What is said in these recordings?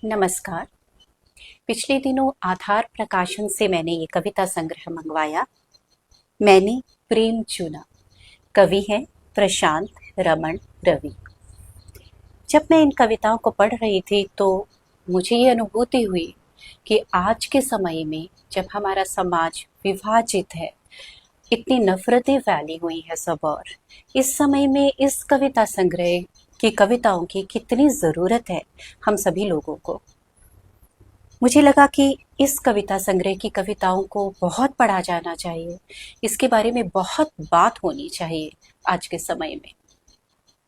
नमस्कार। पिछले दिनों आधार प्रकाशन से मैंने ये कविता संग्रह मंगवाया। मैंने प्रेम चुना। कवि हैं प्रशांत रमण रवि। जब मैं इन कविताओं को पढ़ रही थी तो मुझे ये अनुभूति हुई कि आज के समय में जब हमारा समाज विभाजित है, इतनी नफरतें फैली हुई है सब और इस समय में इस कविता संग्रह की कविताओं की कितनी ज़रूरत है हम सभी लोगों को। मुझे लगा कि इस कविता संग्रह की कविताओं को बहुत पढ़ा जाना चाहिए। इसके बारे में बहुत बात होनी चाहिए आज के समय में।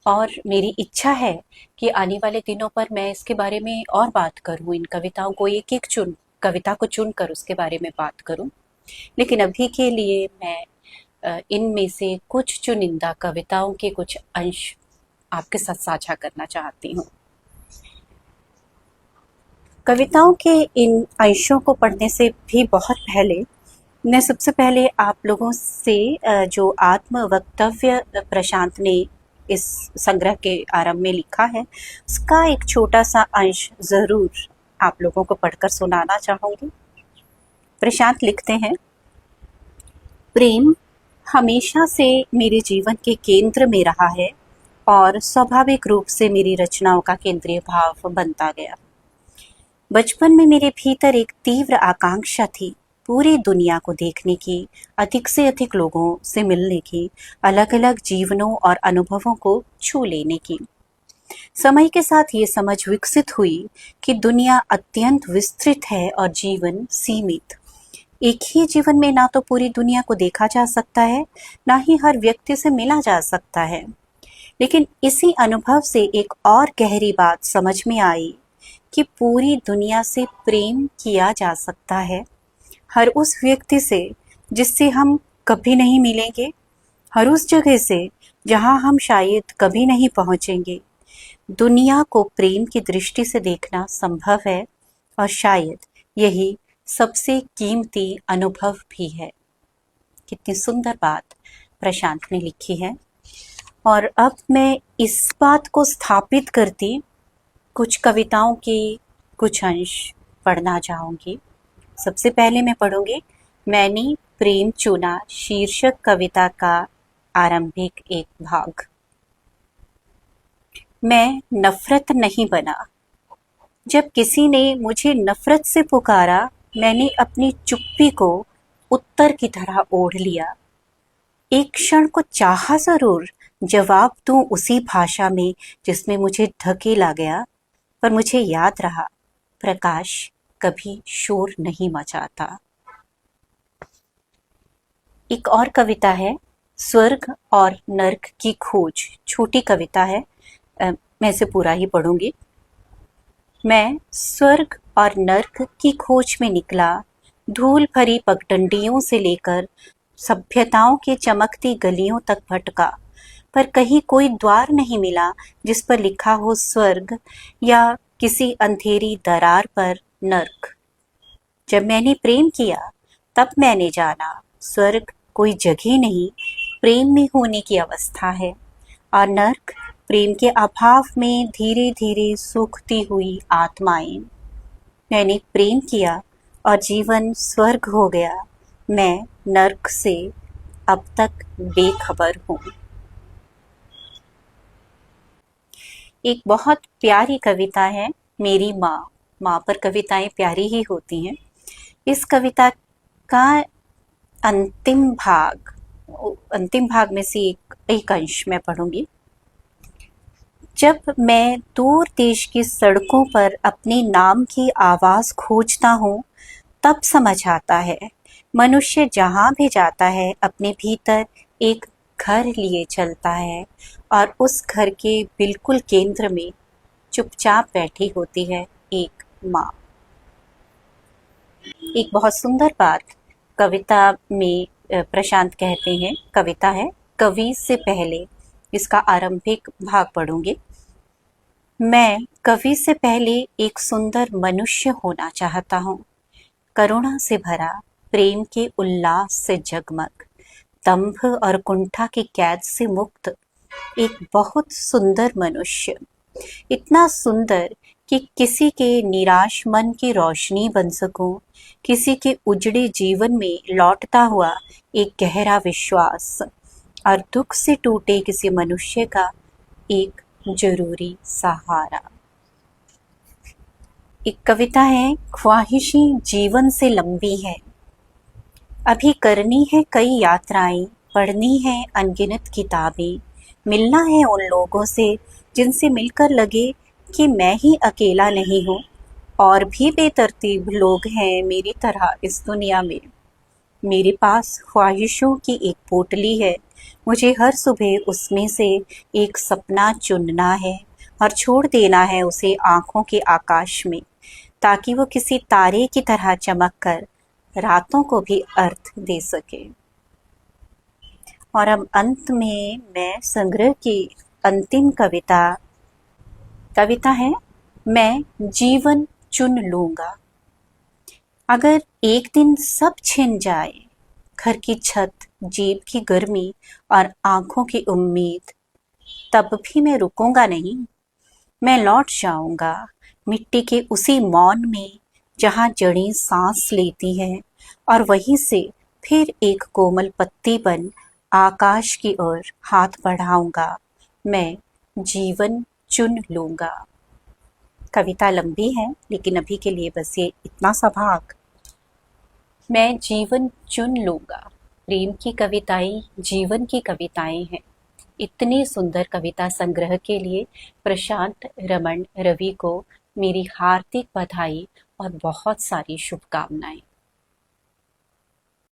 और मेरी इच्छा है कि आने वाले दिनों पर मैं इसके बारे में और बात करूं, इन कविताओं को एक-एक कविता को चुनकर उसके बारे में बात करूं। लेकिन अभी के लिए मैं इनमें से कुछ चुनिंदा कविताओं के कुछ अंश आपके साथ साझा करना चाहती हूँ। कविताओं के इन अंशों को पढ़ने से भी बहुत पहले मैं सबसे पहले आप लोगों से जो आत्म वक्तव्य प्रशांत ने इस संग्रह के आरंभ में लिखा है, उसका एक छोटा सा अंश ज़रूर आप लोगों को पढ़कर सुनाना चाहूँगी। प्रशांत लिखते हैं, प्रेम हमेशा से मेरे जीवन के केंद्र में रहा है और स्वाभाविक रूप से मेरी रचनाओं का केंद्रीय भाव बनता गया। बचपन में मेरे भीतर एक तीव्र आकांक्षा थी, पूरी दुनिया को देखने की, अधिक से अधिक लोगों से मिलने की, अलग-अलग जीवनों और अनुभवों को छू लेने की। समय के साथ ये समझ विकसित हुई कि दुनिया अत्यंत विस्तृत है और जीवन सीमित। एक ही जीवन में ना तो पूरी दुनिया को देखा जा सकता है, ना ही हर व्यक्ति से मिला जा सकता है। लेकिन इसी अनुभव से एक और गहरी बात समझ में आई कि पूरी दुनिया से प्रेम किया जा सकता है, हर उस व्यक्ति से जिससे हम कभी नहीं मिलेंगे, हर उस जगह से जहां हम शायद कभी नहीं पहुंचेंगे। दुनिया को प्रेम की दृष्टि से देखना संभव है और शायद यही सबसे कीमती अनुभव भी है। कितनी सुंदर बात प्रशांत ने लिखी है। और अब मैं इस बात को स्थापित करती कुछ कविताओं के कुछ अंश पढ़ना चाहूँगी। सबसे पहले मैं पढ़ूंगी मैंने प्रेम चुना शीर्षक कविता का आरंभिक एक भाग। मैं नफरत नहीं बना। जब किसी ने मुझे नफरत से पुकारा, मैंने अपनी चुप्पी को उत्तर की तरह ओढ़ लिया। एक क्षण को चाहा जरूर जवाब दूं उसी भाषा में जिसमें मुझे धकेला गया, पर मुझे याद रहा प्रकाश कभी शोर नहीं मचाता। एक और कविता है स्वर्ग और नर्क की खोज। छोटी कविता है, मैं इसे पूरा ही पढ़ूंगी। मैं स्वर्ग और नर्क की खोज में निकला, धूल भरी पगडंडियों से लेकर सभ्यताओं की चमकती गलियों तक भटका, पर कहीं कोई द्वार नहीं मिला जिस पर लिखा हो स्वर्ग या किसी अंधेरी दरार पर नर्क। जब मैंने प्रेम किया तब मैंने जाना स्वर्ग कोई जगह नहीं, प्रेम में होने की अवस्था है, और नर्क प्रेम के अभाव में धीरे धीरे सूखती हुई आत्माएं। मैंने प्रेम किया और जीवन स्वर्ग हो गया। मैं नर्क से अब तक बेखबर हूँ। एक बहुत प्यारी कविता है मेरी माँ। माँ पर कविताएं प्यारी ही होती हैं। इस कविता का अंतिम भाग में से एक अंश मैं पढ़ूंगी। जब मैं दूर देश की सड़कों पर अपने नाम की आवाज खोजता हूँ, तब समझ आता है मनुष्य जहाँ भी जाता है अपने भीतर एक घर लिए चलता है, और उस घर के बिल्कुल केंद्र में चुपचाप बैठी होती है एक माँ। एक बहुत सुंदर बात कविता में प्रशांत कहते हैं, कविता है कवि से पहले। इसका आरंभिक भाग पढ़ूंगी। मैं कवि से पहले एक सुंदर मनुष्य होना चाहता हूँ, करुणा से भरा, प्रेम के उल्लास से जगमग, दंभ और कुंठा की कैद से मुक्त एक बहुत सुंदर मनुष्य। इतना सुंदर कि किसी के निराश मन की रोशनी बन सकूं, किसी के उजड़े जीवन में लौटता हुआ एक गहरा विश्वास और दुख से टूटे किसी मनुष्य का एक जरूरी सहारा। एक कविता है, ख्वाहिशें जीवन से लंबी है, अभी करनी है कई यात्राएं, पढ़नी है अनगिनत किताबें, मिलना है उन लोगों से जिनसे मिलकर लगे कि मैं ही अकेला नहीं हूँ, और भी बेतरतीब लोग हैं मेरी तरह इस दुनिया में। मेरे पास ख्वाहिशों की एक पोटली है, मुझे हर सुबह उसमें से एक सपना चुनना है और छोड़ देना है उसे आंखों के आकाश में, ताकि वो किसी तारे की तरह चमक कर रातों को भी अर्थ दे सके। और अब अंत में मैं संग्रह की अंतिम कविता है, मैं जीवन चुन लूंगा। अगर एक दिन सब छिन जाए, घर की छत, जेब की गर्मी और आंखों की उम्मीद, तब भी मैं रुकूंगा नहीं। मैं लौट जाऊंगा मिट्टी के उसी मौन में जहां जड़ें सांस लेती हैं, और वहीं से फिर एक कोमल पत्ती बन आकाश की ओर हाथ बढ़ाऊंगा। मैं जीवन चुन लूंगा। कविता लंबी है, लेकिन अभी के लिए बस ये इतना सा भाग। मैं जीवन चुन लूंगा। प्रेम की कविताएं जीवन की कविताएं हैं। इतनी सुंदर कविता संग्रह के लिए प्रशांत रमन रवि को मेरी हार्दिक बधाई और बहुत सारी शुभकामनाएं।